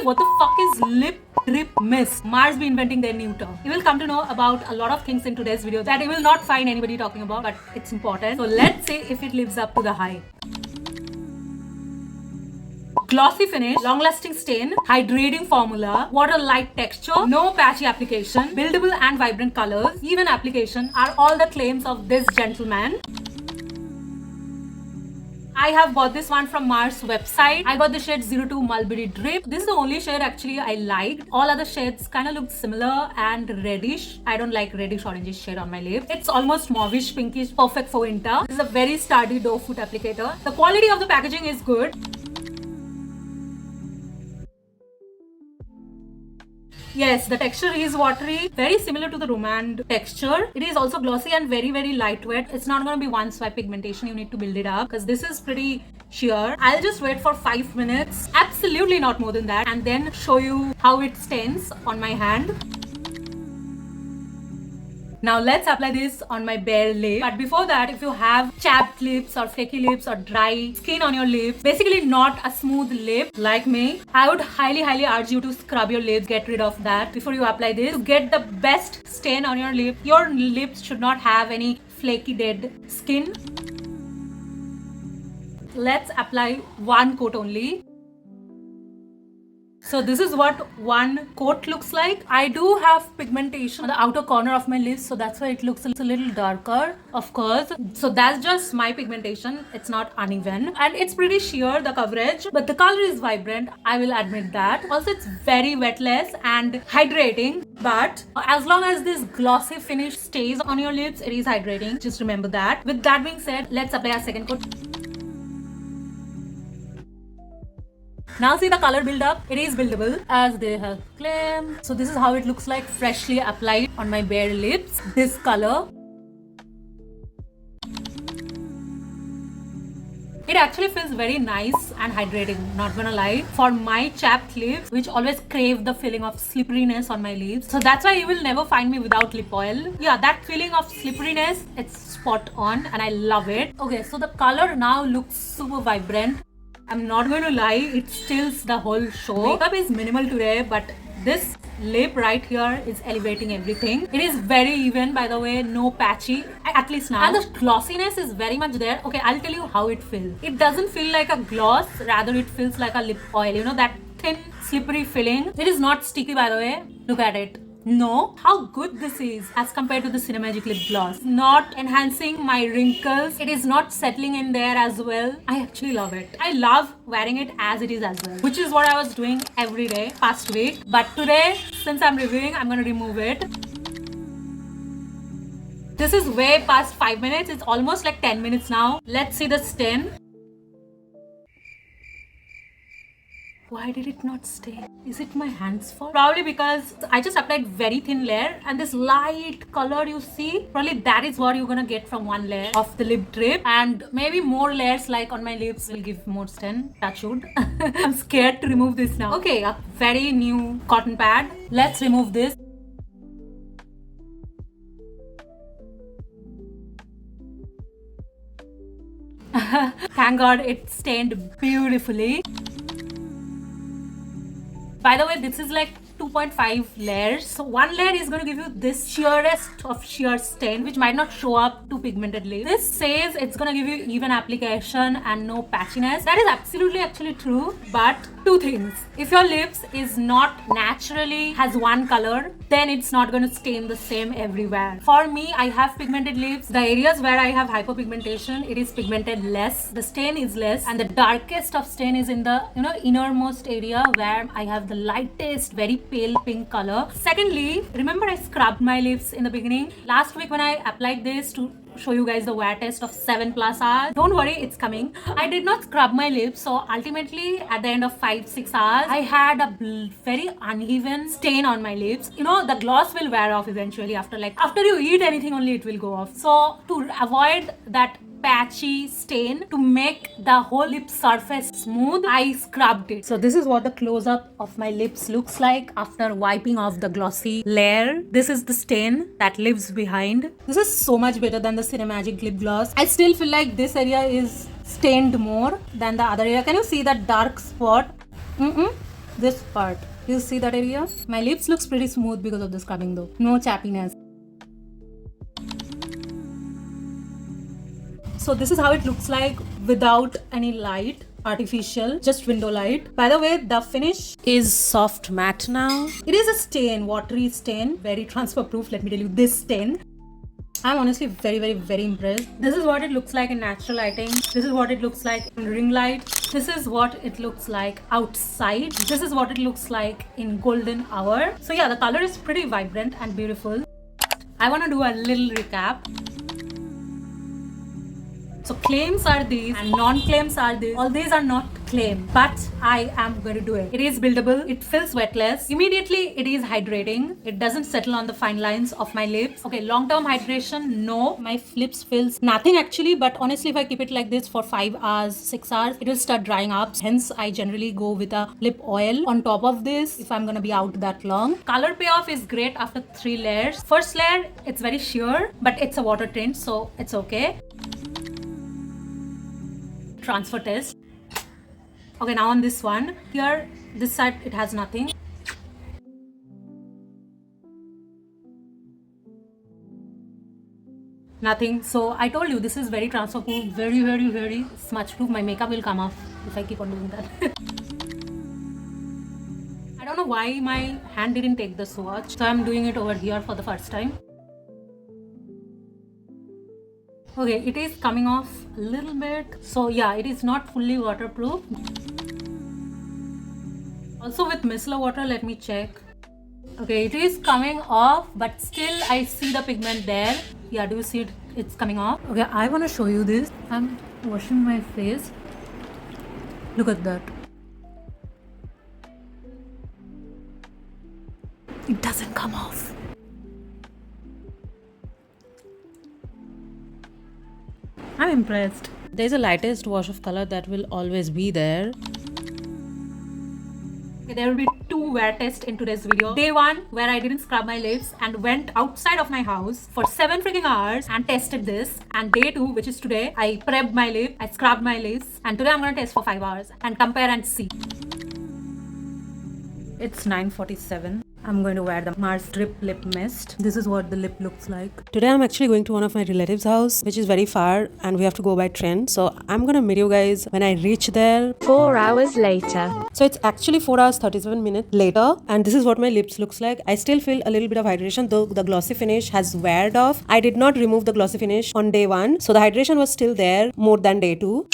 what the fuck is lip drip mist? Mars be inventing their new term. You will come to know about a lot of things in today's video that you will not find anybody talking about, but it's important. So let's see if it lives up to the hype. Glossy finish, long-lasting stain, hydrating formula, water-light texture, no patchy application, buildable and vibrant colors, even application are all the claims of this gentleman. I have bought this one from Mars website. I got the shade 02 Mulberry Drip. This is the only shade actually I liked. All other shades kind of look similar and reddish. I don't like reddish orangish shade on my lips. It's almost mauvish pinkish, perfect for winter. This is a very sturdy doe foot applicator. The quality of the packaging is good. Yes, the texture is watery, very similar to the Romand texture. It is also glossy and very, very lightweight. It's not going to be one swipe pigmentation. You need to build it up because this is pretty sheer. I'll just wait for 5 minutes, absolutely not more than that, and then show you how it stains on my hand. Now let's apply this on my bare lip. But before that, if you have chapped lips or flaky lips or dry skin on your lips, basically not a smooth lip like me, I would highly urge you to scrub your lips, get rid of that before you apply this. To get the best stain on your lip, your lips should not have any flaky dead skin. Let's apply one coat only. So this is what one coat looks like. I do have pigmentation on the outer corner of my lips, so that's why it looks a little darker, of course. So that's just my pigmentation. It's not uneven and it's pretty sheer, the coverage, but the color is vibrant, I will admit that. Also, it's very wetless and hydrating, but as long as this glossy finish stays on your lips, it is hydrating. Just remember that. With that being said, let's apply our second coat. Now see the color build up. It is buildable as they have claimed. So this is how it looks like freshly applied on my bare lips. This color. It actually feels very nice and hydrating, not gonna lie. For my chapped lips, which always crave the feeling of slipperiness on my lips. So that's why you will never find me without lip oil. Yeah, that feeling of slipperiness, it's spot on and I love it. Okay, so the color now looks super vibrant. I'm not going to lie, it steals the whole show. Makeup is minimal today, but this lip right here is elevating everything. It is very even, by the way, no patchy, at least now. And the glossiness is very much there. Okay, I'll tell you how it feels. It doesn't feel like a gloss, rather it feels like a lip oil. You know, that thin, slippery feeling. It is not sticky, by the way. Look at it. No, how good this is as compared to the Cinemagic lip gloss. Not enhancing my wrinkles. It is not settling in there as well. I actually love it. I love wearing it as it is as well, which is what I was doing every day past week. But today, since I'm reviewing, I'm gonna remove it. This is way past 5 minutes. It's almost like 10 minutes now. Let's see the stain. Why did it not stay? Is it my hand's fault? Probably because I just applied very thin layer and this light color you see, probably that is what you're gonna get from one layer of the lip drip, and maybe more layers like on my lips will give more stain. Touch wood. I'm scared to remove this now. Okay, a very new cotton pad. Let's remove this. Thank God it stained beautifully. By the way, this is like 2.5 layers. So one layer is going to give you this sheerest of sheer stain, which might not show up to pigmented lips. This says it's going to give you even application and no patchiness. That is absolutely actually true. But two things. If your lips is not naturally has one color, then it's not going to stain the same everywhere. For me, I have pigmented lips. The areas where I have hyperpigmentation, it is pigmented less. The stain is less, and the darkest of stain is in the innermost area where I have the lightest, very pale pink color. Secondly, remember I scrubbed my lips in the beginning. Last week when I applied this to show you guys the wear test of 7+ hours. Don't worry, it's coming. I did not scrub my lips, so ultimately at the end of 5-6 hours, I had a very uneven stain on my lips. You know, the gloss will wear off eventually after you eat anything only it will go off. So to avoid that patchy stain, to make the whole lip surface smooth, I scrubbed it. So this is what the close-up of my lips looks like after wiping off the glossy layer. This is the stain that lives behind. This is so much better than the Cinemagic lip gloss. I still feel like this area is stained more than the other area. Can you see that dark spot? this part. You see that area? My lips looks pretty smooth because of the scrubbing though. No chappiness. So this is how it looks like without any light, artificial, just window light. By the way, the finish is soft matte now. It is a stain, watery stain, very transfer proof. Let me tell you, this stain. I'm honestly very impressed. This is what it looks like in natural lighting. This is what it looks like in ring light. This is what it looks like outside. This is what it looks like in golden hour. So yeah, the color is pretty vibrant and beautiful. I want to do a little recap. So claims are these and non-claims are these. All these are not claim, but I am going to do it. It is buildable. It feels wetless. Immediately, it is hydrating. It doesn't settle on the fine lines of my lips. Okay, long-term hydration, no. My lips feels nothing actually, but honestly, if I keep it like this for 5 hours, 6 hours, it will start drying up. Hence, I generally go with a lip oil on top of this if I'm going to be out that long. Color payoff is great after 3 layers. First layer, it's very sheer, but it's a water tint, so it's okay. Transfer test. Okay, now on this one, here, this side, it has nothing. Nothing. So I told you, this is very transfer proof, very smudge proof. My makeup will come off if I keep on doing that. I don't know why my hand didn't take the swatch, so I'm doing it over here for the first time. Okay, it is coming off a little bit. So yeah, it is not fully waterproof. Also with micellar water, let me check. Okay, it is coming off, but still I see the pigment there. Yeah, do you see it? It's coming off. Okay, I want to show you this. I'm washing my face. Look at that. It doesn't come off. I'm impressed. There's a lightest wash of color that will always be there. Okay, there will be 2 wear tests in today's video. Day 1, where I didn't scrub my lips and went outside of my house for 7 freaking hours and tested this. And day 2, which is today, I prepped my lip, I scrubbed my lips, and today I'm gonna test for 5 hours and compare and see. It's 9:47. I'm going to wear the Mars Drip Lip Mist. This is what the lip looks like. Today I'm actually going to one of my relatives' house, which is very far and we have to go by train. So I'm going to meet you guys when I reach there. 4 hours later. So it's actually 4 hours 37 minutes later and this is what my lips looks like. I still feel a little bit of hydration though the glossy finish has weared off. I did not remove the glossy finish on day 1. So the hydration was still there more than day 2.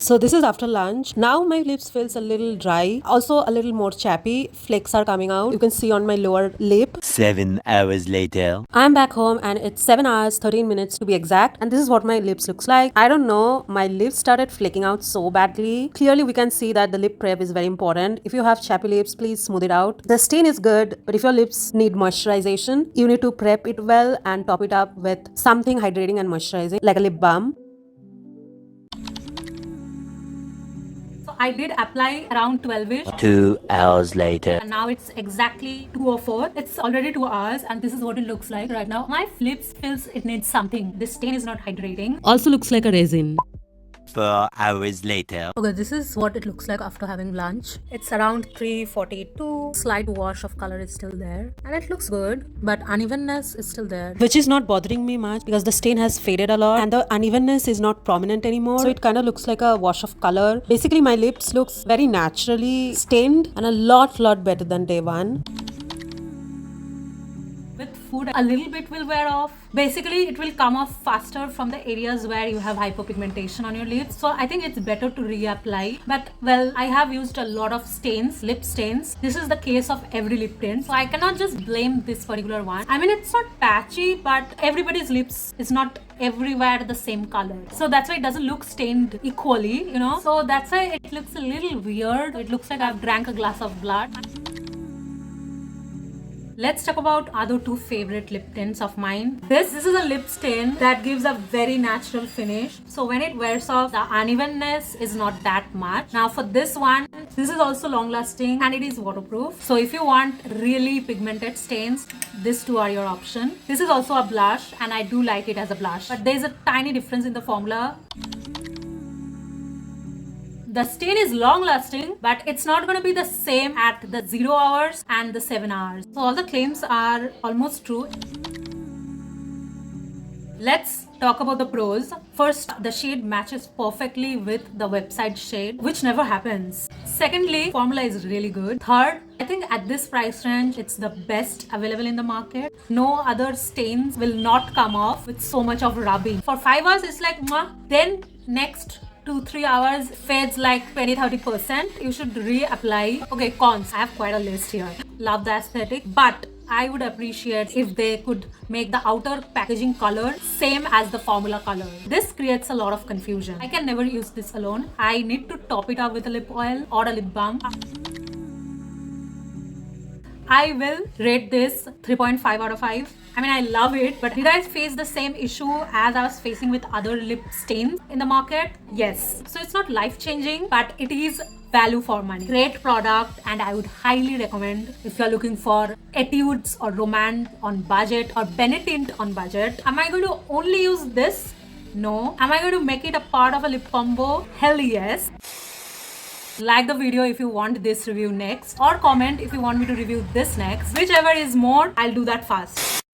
So this is after lunch. Now my lips feels a little dry, also a little more chappy. Flakes are coming out. You can see on my lower lip. 7 hours later. I'm back home and it's 7 hours 13 minutes to be exact, and this is what my lips looks like. I don't know, my lips started flaking out so badly. Clearly we can see that the lip prep is very important. If you have chappy lips, please smooth it out. The stain is good, but if your lips need moisturization, you need to prep it well and top it up with something hydrating and moisturizing like a lip balm. I did apply around 12ish. 2 hours later. And now it's exactly 2:04. It's already 2 hours and this is what it looks like right now. My lips feels it needs something. This stain is not hydrating. Also looks like a resin. 4 hours later. Okay, this is what it looks like after having lunch. It's around 3:42. Slight wash of color is still there. And it looks good, but unevenness is still there. Which is not bothering me much because the stain has faded a lot and the unevenness is not prominent anymore. So it kind of looks like a wash of color. Basically, my lips looks very naturally stained and a lot better than day 1. With food, a little bit will wear off. Basically, it will come off faster from the areas where you have hypopigmentation on your lips. So I think it's better to reapply. But well, I have used a lot of stains, lip stains. This is the case of every lip tint. So I cannot just blame this particular one. I mean, it's not patchy, but everybody's lips is not everywhere the same color. So that's why it doesn't look stained equally, you know. So that's why it looks a little weird. It looks like I've drank a glass of blood. Let's talk about other 2 favorite lip tints of mine. This is a lip stain that gives a very natural finish. So when it wears off, the unevenness is not that much. Now for this one, this is also long lasting and it is waterproof. So if you want really pigmented stains, these 2 are your option. This is also a blush and I do like it as a blush. But there's a tiny difference in the formula. The stain is long lasting, but it's not going to be the same at the 0 hours and the 7 hours. So all the claims are almost true. Let's talk about the pros. First, the shade matches perfectly with the website shade, which never happens. Secondly, formula is really good. Third, I think at this price range, it's the best available in the market. No other stains will not come off with so much of rubbing. For 5 hours, it's like, mwah. Then next 2-3 hours fades like 20-30%. You should reapply. Okay, cons. I have quite a list here. Love the aesthetic, but I would appreciate if they could make the outer packaging color same as the formula color. This creates a lot of confusion. I can never use this alone. I need to top it up with a lip oil or a lip balm. I will rate this 3.5 out of 5. I mean, I love it, but did I face the same issue as I was facing with other lip stains in the market? Yes. So it's not life-changing, but it is value for money. Great product, and I would highly recommend if you're looking for etudes or romance on budget or Benetint on budget. Am I going to only use this? No. Am I going to make it a part of a lip combo? Hell yes. Like the video if you want this review next, or comment if you want me to review this next. Whichever is more, I'll do that fast.